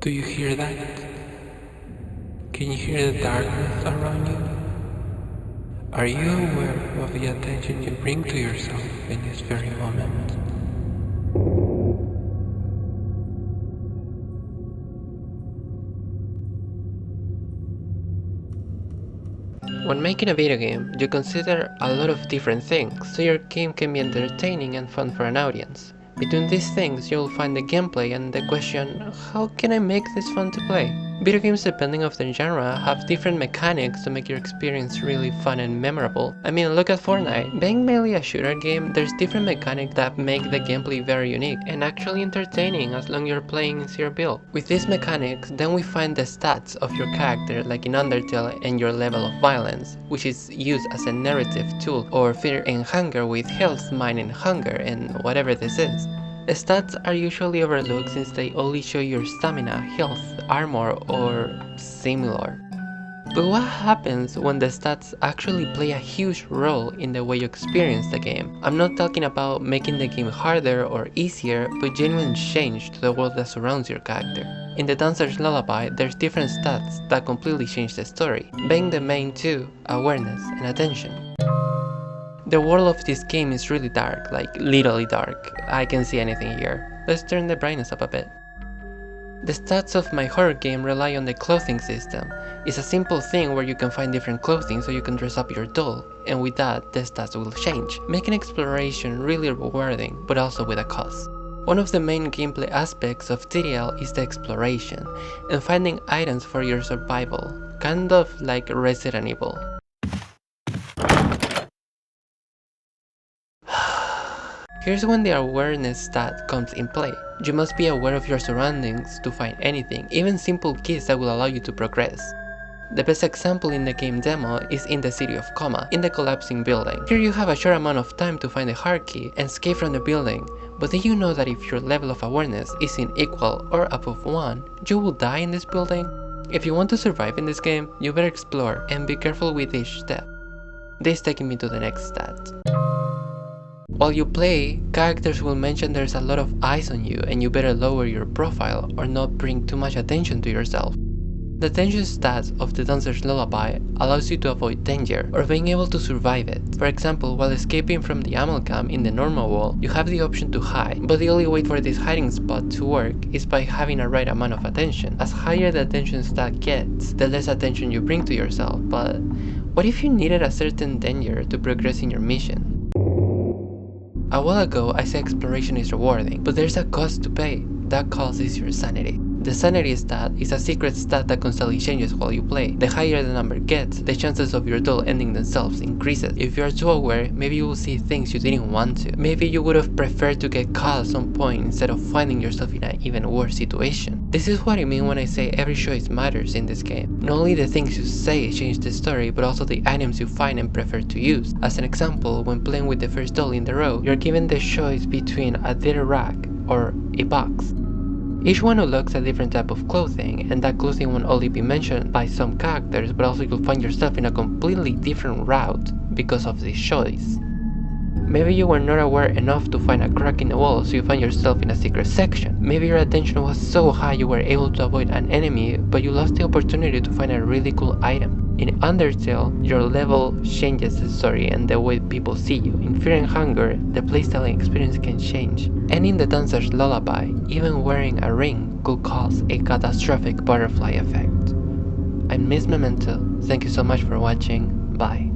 Do you hear that? Can you hear the darkness around you? Are you aware of the attention you bring to yourself in this very moment? When making a video game, you consider a lot of different things, so your game can be entertaining and fun for an audience. Between these things, you'll find the gameplay and the question, how can I make this fun to play? Video games, depending on their genre, have different mechanics to make your experience really fun and memorable. I mean, look at Fortnite. Being mainly a shooter game, there's different mechanics that make the gameplay very unique and actually entertaining as long as you're playing in zero build. With these mechanics, then we find the stats of your character, like in Undertale, and your level of violence, which is used as a narrative tool, or fear and hunger with health, mind and hunger, and whatever this is. Stats are usually overlooked since they only show your stamina, health, armor, or similar. But what happens when the stats actually play a huge role in the way you experience the game? I'm not talking about making the game harder or easier, but genuine change to the world that surrounds your character. In the Dancer's Lullaby, there's different stats that completely change the story, being the main two, awareness and attention. The world of this game is really dark, like literally dark. I can't see anything here. Let's turn the brightness up a bit. The stats of my horror game rely on the clothing system. It's a simple thing where you can find different clothing so you can dress up your doll, and with that, the stats will change, making exploration really rewarding, but also with a cost. One of the main gameplay aspects of TDL is the exploration, and finding items for your survival, kind of like Resident Evil. Here's when the awareness stat comes in play. You must be aware of your surroundings to find anything, even simple keys that will allow you to progress. The best example in the game demo is in the city of Coma, in the collapsing building. Here you have a short amount of time to find the hard key and escape from the building, but did you know that if your level of awareness isn't equal or above 1, you will die in this building? If you want to survive in this game, you better explore and be careful with each step. This taking me to the next stat. While you play, characters will mention there's a lot of eyes on you and you better lower your profile or not bring too much attention to yourself. The attention stat of the Dancer's Lullaby allows you to avoid danger or being able to survive it. For example, while escaping from the amalgam in the normal world, you have the option to hide, but the only way for this hiding spot to work is by having a right amount of attention. As higher the attention stat gets, the less attention you bring to yourself, but what if you needed a certain danger to progress in your mission? A while ago, I said exploration is rewarding, but there's a cost to pay. That cost is your sanity. The sanity stat is a secret stat that constantly changes while you play. The higher the number gets, the chances of your doll ending themselves increases. If you are too aware, maybe you will see things you didn't want to. Maybe you would have preferred to get caught at some point instead of finding yourself in an even worse situation. This is what I mean when I say every choice matters in this game. Not only the things you say change the story, but also the items you find and prefer to use. As an example, when playing with the first doll in the row, you're given the choice between a dirty rag or a box. Each one unlocks a different type of clothing, and that clothing won't only be mentioned by some characters, but also you'll find yourself in a completely different route because of this choice. Maybe you were not aware enough to find a crack in the wall, so you find yourself in a secret section. Maybe your attention was so high you were able to avoid an enemy, but you lost the opportunity to find a really cool item. In Undertale, your level changes the story and the way people see you. In Fear and Hunger, the playstyling experience can change. And in the Dancer's Lullaby, even wearing a ring could cause a catastrophic butterfly effect. I'm Miss Memento, thank you so much for watching, bye.